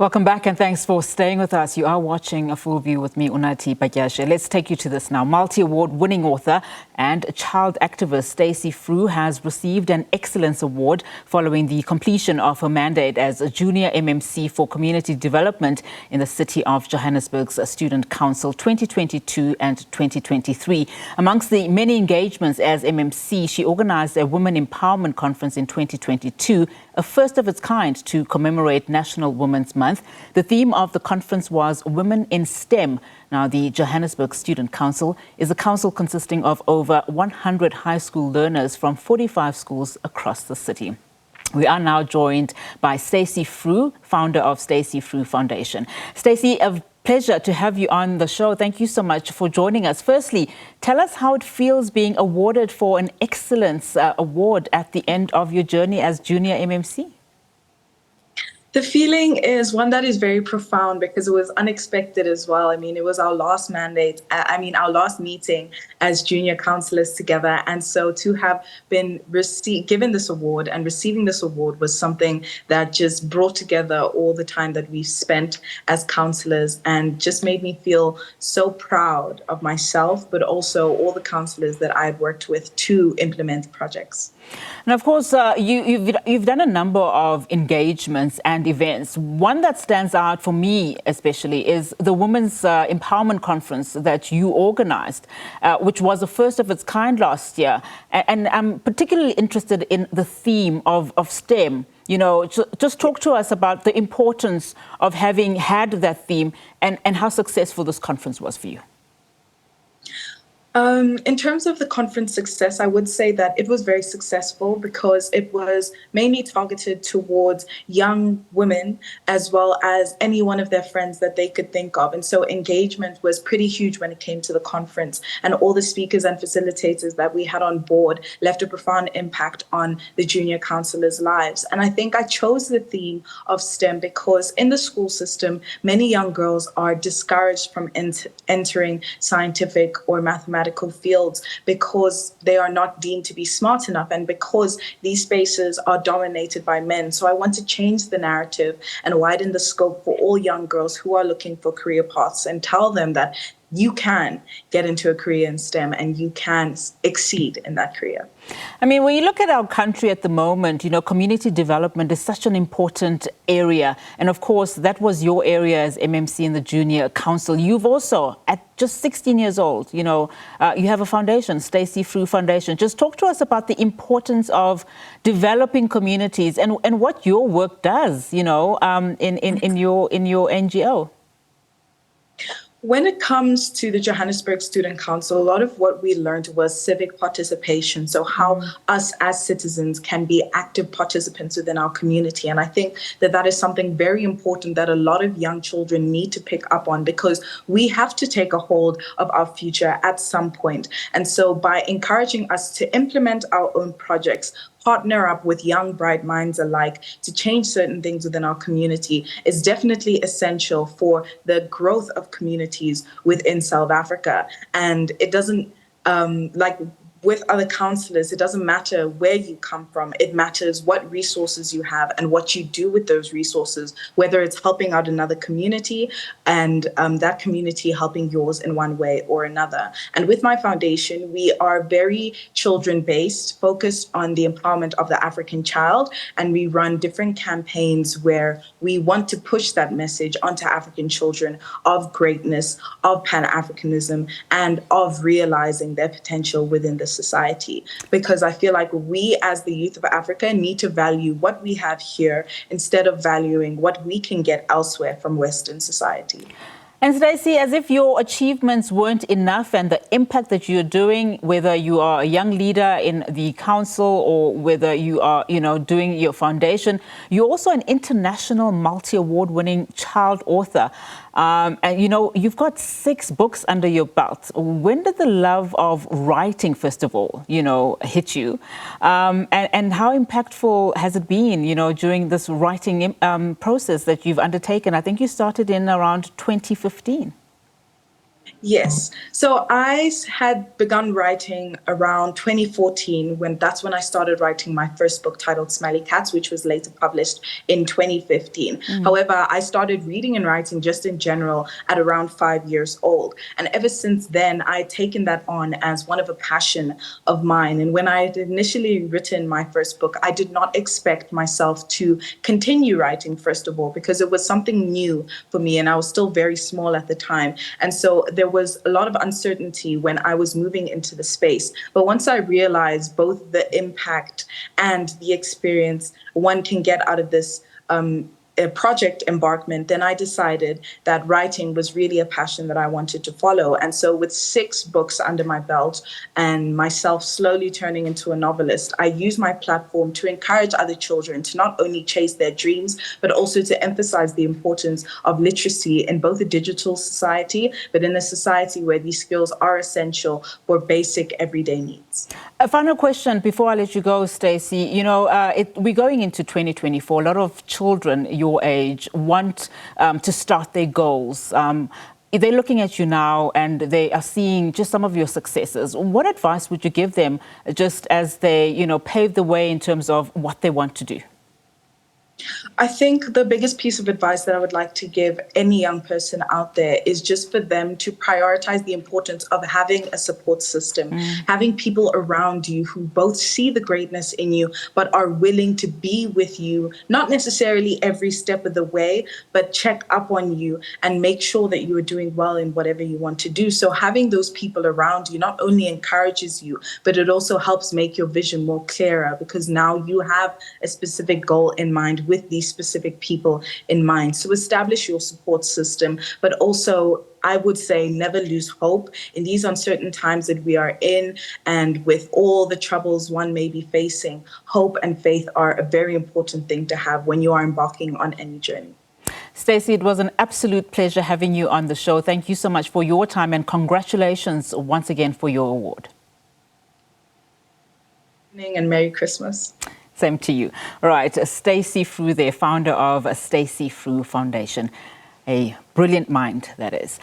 Welcome back and thanks for staying with us. You are watching A Full View with me, Unathi Patyashe. Let's take you to this now. Multi-award winning author and child activist Stacey Fru has received an Excellence Award following the completion of her mandate as a Junior MMC for Community Development in the city of Johannesburg's Student Council 2022 and 2023. Amongst the many engagements as MMC, she organised a Women Empowerment Conference in 2022, a first of its kind to commemorate National Women's Month. The theme of the conference was Women in STEM. Now, the Johannesburg Student Council is a council consisting of over 100 high school learners from 45 schools across the city. We are now joined by Stacey Fru, founder of Stacey Fru Foundation. Stacey, a pleasure to have you on the show. Thank you so much for joining us. Firstly, tell us how it feels being awarded for an Excellence Award at the end of your journey as Junior MMC. The feeling is one that is very profound because it was unexpected as well. I mean, it was our last mandate, our last meeting as junior councillors together. And so to have been given this award and receiving this award was something that just brought together all the time that we've spent as councillors and just made me feel so proud of myself, but also all the councillors that I've worked with to implement projects. And of course, you've done a number of engagements and events. One that stands out for me especially is the Women's Empowerment Conference that you organised, which was the first of its kind last year. And I'm particularly interested in the theme of STEM. You know, just talk to us about the importance of having had that theme and how successful this conference was for you. In terms of the conference success, I would say that it was very successful because it was mainly targeted towards young women as well as any one of their friends that they could think of. And so engagement was pretty huge when it came to the conference, and all the speakers and facilitators that we had on board left a profound impact on the junior councillors' lives. And I think I chose the theme of STEM because in the school system, many young girls are discouraged from entering scientific or mathematical fields because they are not deemed to be smart enough and because these spaces are dominated by men. So I want to change the narrative and widen the scope for all young girls who are looking for career paths and tell them that you can get into a career in STEM and you can exceed in that career. I mean, when you look at our country at the moment, you know, community development is such an important area. And of course, that was your area as MMC in the Junior Council. You've also, at just 16 years old, you know, you have a foundation, Stacey Fru Foundation. Just talk to us about the importance of developing communities and what your work does, you know, in your NGO. When it comes to the Johannesburg Student Council, a lot of what we learned was civic participation. So how us as citizens can be active participants within our community. And I think that that is something very important that a lot of young children need to pick up on because we have to take a hold of our future at some point. And so by encouraging us to implement our own projects, partner up with young, bright minds alike to change certain things within our community is definitely essential for the growth of communities within South Africa. And it doesn't, like with other councillors, it doesn't matter where you come from. It matters what resources you have and what you do with those resources, whether it's helping out another community and that community helping yours in one way or another. And with my foundation, we are very children-based, focused on the empowerment of the African child. And we run different campaigns where we want to push that message onto African children of greatness, of Pan-Africanism, and of realizing their potential within the society, because I feel like we as the youth of Africa need to value what we have here instead of valuing what we can get elsewhere from Western society. And Stacey, as if your achievements weren't enough and the impact that you're doing, whether you are a young leader in the council or whether you are, you know, doing your foundation, you're also an international multi-award winning child author. And, you know, you've got 6 books under your belt. When did the love of writing, first of all, you know, hit you? And how impactful has it been, you know, during this writing process that you've undertaken? I think you started in around 2015. Yes. So I had begun writing around 2014 that's when I started writing my first book titled Smelly Cats, which was later published in 2015. However, I started reading and writing just in general at around 5 years old. And ever since then, I had taken that on as one of a passion of mine. And when I had initially written my first book, I did not expect myself to continue writing, first of all, because it was something new for me and I was still very small at the time. And so there was a lot of uncertainty when I was moving into the space. But once I realized both the impact and the experience one can get out of this a project embarkment, then I decided that writing was really a passion that I wanted to follow. And so with 6 books under my belt and myself slowly turning into a novelist, I use my platform to encourage other children to not only chase their dreams, but also to emphasize the importance of literacy in both a digital society, but in a society where these skills are essential for basic everyday needs. A final question before I let you go, Stacey. You know, we're going into 2024. A lot of children your age want to start their goals. They're looking at you now and they are seeing just some of your successes. What advice would you give them just as they, pave the way in terms of what they want to do? I think the biggest piece of advice that I would like to give any young person out there is just for them to prioritize the importance of having a support system, having people around you who both see the greatness in you, but are willing to be with you, not necessarily every step of the way, but check up on you and make sure that you are doing well in whatever you want to do. So having those people around you not only encourages you, but it also helps make your vision more clearer because now you have a specific goal in mind with these specific people in mind. So establish your support system, but also I would say never lose hope in these uncertain times that we are in, and with all the troubles one may be facing. Hope and faith are a very important thing to have when you are embarking on any journey. Stacey, it was an absolute pleasure having you on the show. Thank you so much for your time and congratulations once again for your award. And Merry Christmas. Same to you. All right, Stacey Fru, the founder of Stacey Fru Foundation. A brilliant mind, that is.